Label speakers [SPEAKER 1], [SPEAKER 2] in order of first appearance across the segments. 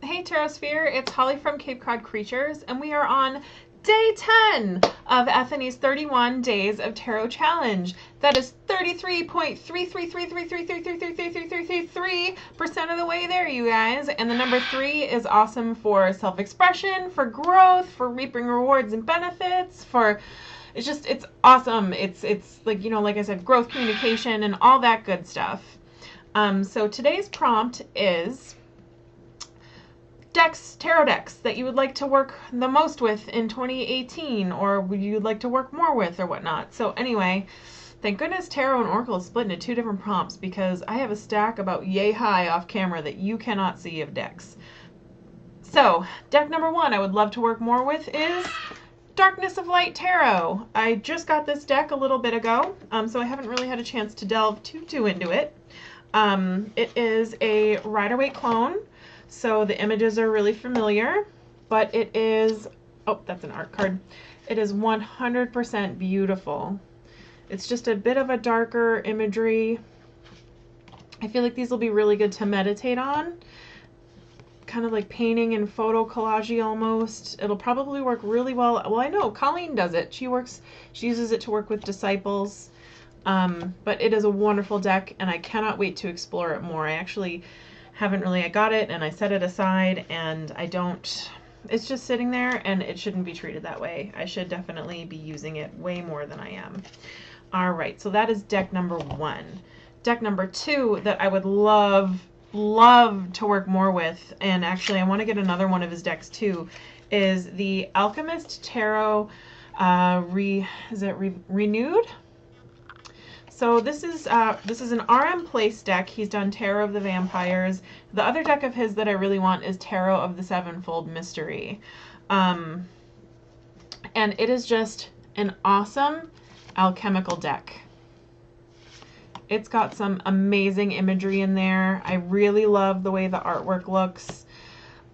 [SPEAKER 1] Hey Tarosphere, it's Holly from Cape Cod Creatures, and we are on day 10 of Ethony's 31 Days of Tarot Challenge. That is 33.33333333333% of the way there, you guys. And the number 3 is awesome for self-expression, for growth, for reaping rewards and benefits, for it's awesome. It's like, you know, like I said, growth, communication, and all that good stuff. So today's prompt is tarot decks that you would like to work the most with in 2018, or you'd like to work more with, or whatnot. So anyway, thank goodness Tarot and Oracle is split into 2 different prompts, because I have a stack about yay high off camera that you cannot see of decks. So deck number 1 I would love to work more with is Darkness of Light Tarot. I just got this deck a little bit ago, so I haven't really had a chance to delve too into it. It is a Rider-Waite clone, so the images are really familiar, but it is, oh, that's an art card. It is 100% beautiful. It's just a bit of a darker imagery. I feel like these will be really good to meditate on. Kind of like painting and photo collage almost. It'll probably work really well. Well, I know Colleen does it. She uses it to work with disciples. But it is a wonderful deck, and I cannot wait to explore it more. I actually haven't really, I got it and I set it aside, and it's just sitting there, and it shouldn't be treated that way. I should definitely be using it way more than I am. All right, so that is deck number 1. Deck number 2 that I would love to work more with, and actually I want to get another one of his decks too, is the Alchemist Tarot Renewed? So this is an RM Place deck. He's done Tarot of the Vampires. The other deck of his that I really want is Tarot of the Sevenfold Mystery. And it is just an awesome alchemical deck. It's got some amazing imagery in there. I really love the way the artwork looks.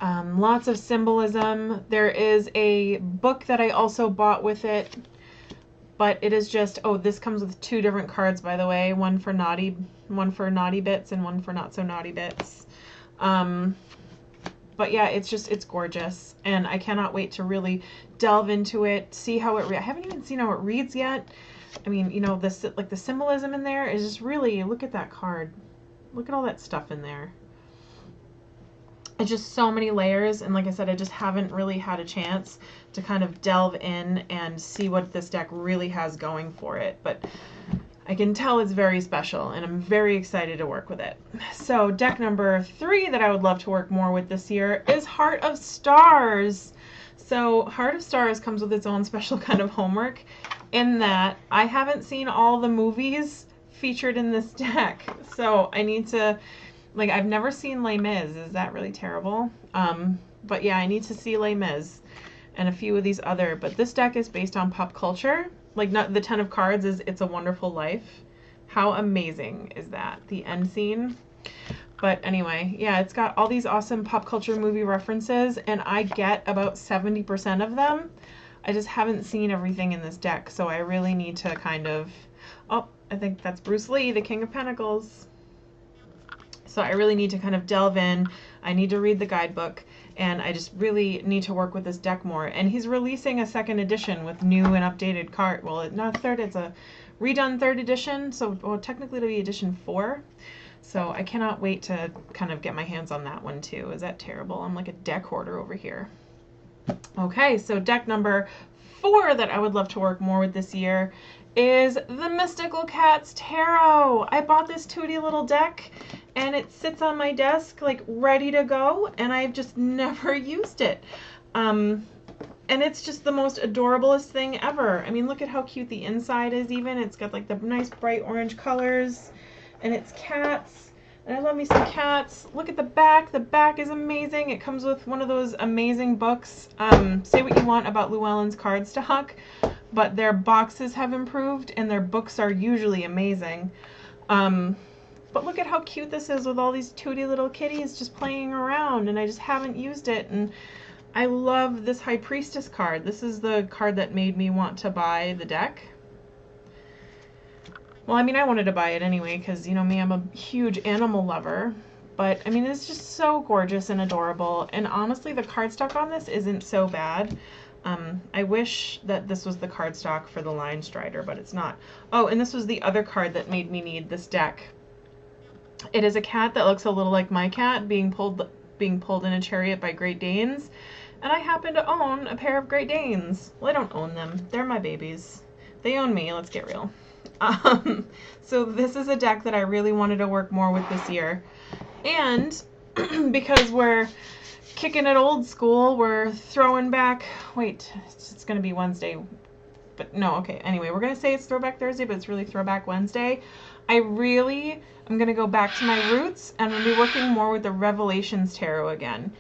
[SPEAKER 1] Lots of symbolism. There is a book that I also bought with it, but it is just, oh, this comes with 2 different cards, by the way. One for naughty bits and one for not so naughty bits. But yeah, it's gorgeous, and I cannot wait to really delve into it, see how it I haven't even seen how it reads yet. I mean, you know, like the symbolism in there is just really, look at that card. Look at all that stuff in there. It's just so many layers, and like I said, I just haven't really had a chance to kind of delve in and see what this deck really has going for it, but I can tell it's very special, and I'm very excited to work with it. So deck number 3 that I would love to work more with this year is Heart of Stars. So Heart of Stars comes with its own special kind of homework, in that I haven't seen all the movies featured in this deck, so I need to, like, I've never seen Les Mis. Is that really terrible? But yeah, I need to see Les Mis and a few of these other, but this deck is based on pop culture. Like, not the 10 of cards is It's a Wonderful Life. How amazing is that? The end scene. But anyway, yeah, it's got all these awesome pop culture movie references, and I get about 70% of them. I just haven't seen everything in this deck, so I really need to kind of, oh, I think that's Bruce Lee, the King of Pentacles. So I really need to kind of delve in. I need to read the guidebook, and I just really need to work with this deck more. And he's releasing a 2nd edition with new and updated card. Well, not 3rd, it's a redone 3rd edition, so well, technically it'll be edition 4. So I cannot wait to kind of get my hands on that one too. Is that terrible? I'm like a deck hoarder over here. Okay, so deck number 4 that I would love to work more with this year is the Mystical Cats Tarot. I bought this tooty little deck, and it sits on my desk like ready to go, and I've just never used it. And it's just the most adorablest thing ever. I mean, look at how cute the inside is even. It's got like the nice bright orange colors, and it's cats. And I love me some cats. Look at the back. The back is amazing. It comes with one of those amazing books. Say what you want about Llewellyn's cardstock, but their boxes have improved, and their books are usually amazing. But look at how cute this is with all these tooty little kitties just playing around, and I just haven't used it. And I love this High Priestess card. This is the card that made me want to buy the deck. Well, I mean, I wanted to buy it anyway because, you know me, I'm a huge animal lover. But I mean, it's just so gorgeous and adorable. And honestly, the cardstock on this isn't so bad. I wish that this was the cardstock for the Line Strider, but it's not. Oh, and this was the other card that made me need this deck. It is a cat that looks a little like my cat being pulled in a chariot by Great Danes. And I happen to own a pair of Great Danes. Well, I don't own them. They're my babies. They own me, let's get real. So this is a deck that I really wanted to work more with this year. And because we're kicking it old school, we're throwing back, wait, it's going to be Wednesday. But no, okay, anyway, we're going to say it's Throwback Thursday, but it's really Throwback Wednesday. I really am going to go back to my roots and I'm going to be working more with the Revelations Tarot again.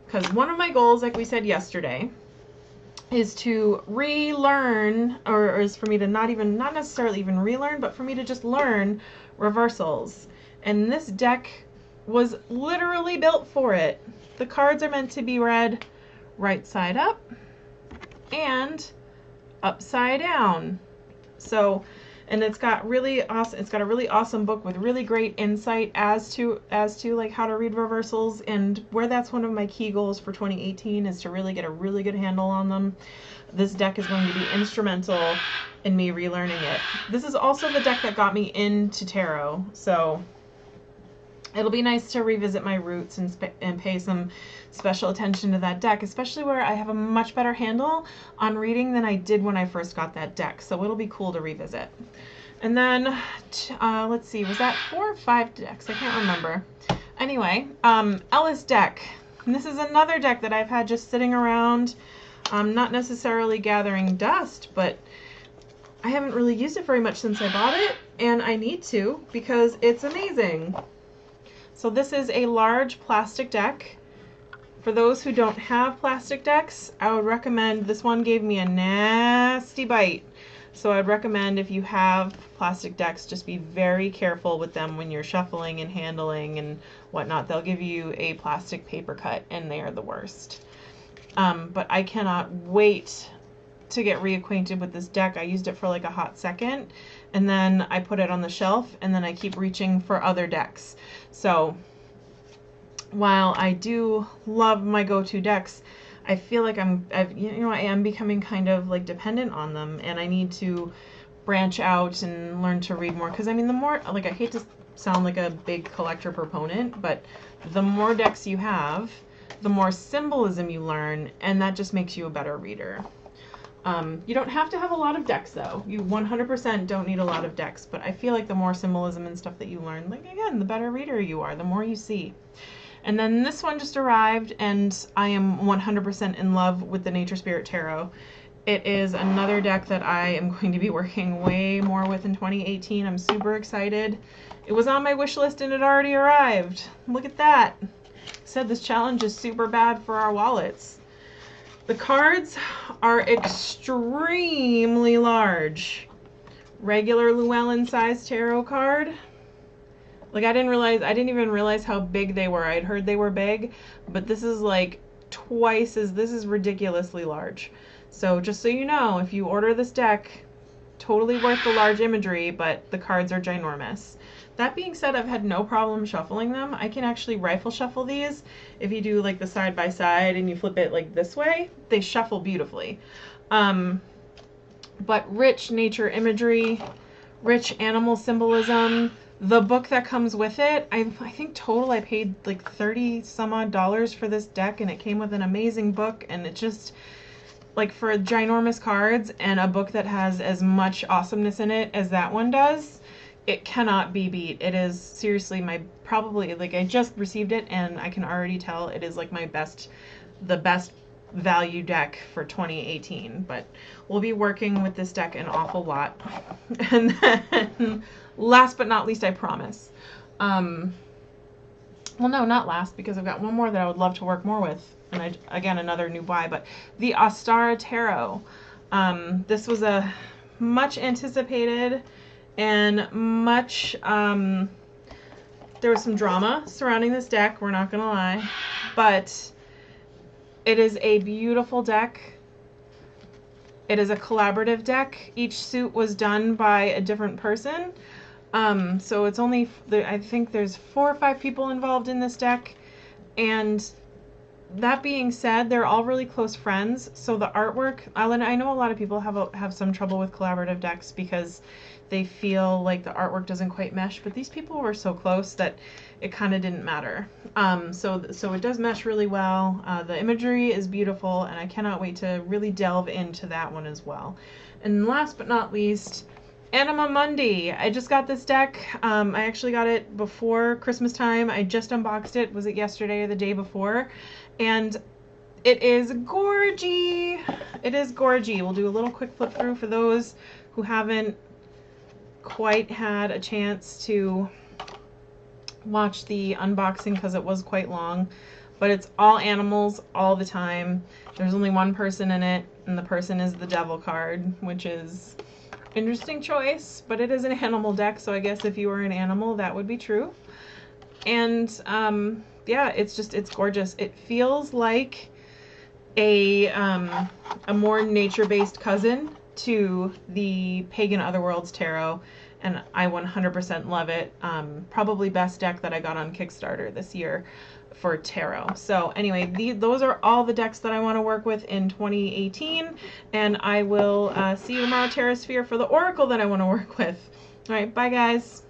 [SPEAKER 1] Because one of my goals, like we said yesterday, is to relearn, or is for me to not necessarily even relearn, but for me to just learn reversals. And this deck was literally built for it. The cards are meant to be read right side up and upside down. So, and it's got a really awesome book with really great insight as to like how to read reversals, and where that's one of my key goals for 2018 is to really get a really good handle on them. This deck is going to be instrumental in me relearning it. This is also the deck that got me into tarot, so it'll be nice to revisit my roots and pay some special attention to that deck, especially where I have a much better handle on reading than I did when I first got that deck. So it'll be cool to revisit. And then, let's see, was that 4 or 5 decks? I can't remember. Anyway, Ellis deck. And this is another deck that I've had just sitting around, not necessarily gathering dust, but I haven't really used it very much since I bought it, and I need to because it's amazing. So this is a large plastic deck. For those who don't have plastic decks, I would recommend, this one gave me a nasty bite. So I'd recommend, if you have plastic decks, just be very careful with them when you're shuffling and handling and whatnot. They'll give you a plastic paper cut and they are the worst. But I cannot wait to get reacquainted with this deck. I used it for like a hot second and then I put it on the shelf and then I keep reaching for other decks. So while I do love my go-to decks, I feel like I am becoming kind of like dependent on them, and I need to branch out and learn to read more. Because I mean, the more, like, I hate to sound like a big collector proponent, but the more decks you have, the more symbolism you learn, and that just makes you a better reader. You don't have to have a lot of decks, though. You 100% don't need a lot of decks, but I feel like the more symbolism and stuff that you learn, like, again, the better reader you are, the more you see. And then this one just arrived, and I am 100% in love with the Nature Spirit Tarot. It is another deck that I am going to be working way more with in 2018. I'm super excited. It was on my wish list and it already arrived. Look at that. I said this challenge is super bad for our wallets. The cards are extremely large. Regular Llewellyn size tarot card. Like, I didn't even realize how big they were. I'd heard they were big, but this is like this is ridiculously large. So just so you know, if you order this deck, totally worth the large imagery, but the cards are ginormous. That being said, I've had no problem shuffling them. I can actually rifle shuffle these. If you do like the side by side and you flip it like this way, they shuffle beautifully. But rich nature imagery, rich animal symbolism. The book that comes with it, I think total I paid like $30 some odd for this deck, and it came with an amazing book, and it just, like, for ginormous cards and a book that has as much awesomeness in it as that one does, it cannot be beat. It is seriously probably, like, I just received it and I can already tell it is like the best value deck for 2018, but we'll be working with this deck an awful lot. And then last but not least, I promise. Well, no, not last, because I've got one more that I would love to work more with. And again, another new buy, but the Ostara Tarot. This was a much anticipated and much, there was some drama surrounding this deck, we're not gonna lie, but it is a beautiful deck. It is a collaborative deck. Each suit was done by a different person. So it's only, I think there's 4 or 5 people involved in this deck. And that being said, they're all really close friends. So the artwork, I know a lot of people have some trouble with collaborative decks because they feel like the artwork doesn't quite mesh, but these people were so close that it kind of didn't matter. So it does mesh really well. The imagery is beautiful, and I cannot wait to really delve into that one as well. And last but not least, Anima Mundi. I just got this deck. I actually got it before Christmas time. I just unboxed it. Was it yesterday or the day before? And it is gorgy. It is gorgy. We'll do a little quick flip through for those who haven't quite had a chance to watch the unboxing because it was quite long. But it's all animals all the time. There's only one person in it, and the person is the devil card, which is interesting choice, but it is an animal deck, so I guess if you were an animal, that would be true. And yeah, it's gorgeous. It feels like a more nature-based cousin to the Pagan Otherworlds Tarot, and I 100% love it. Probably best deck that I got on Kickstarter this year for tarot. So anyway, those are all the decks that I want to work with in 2018, and I will see you tomorrow, Terrasphere, for the Oracle that I want to work with. All right, bye guys.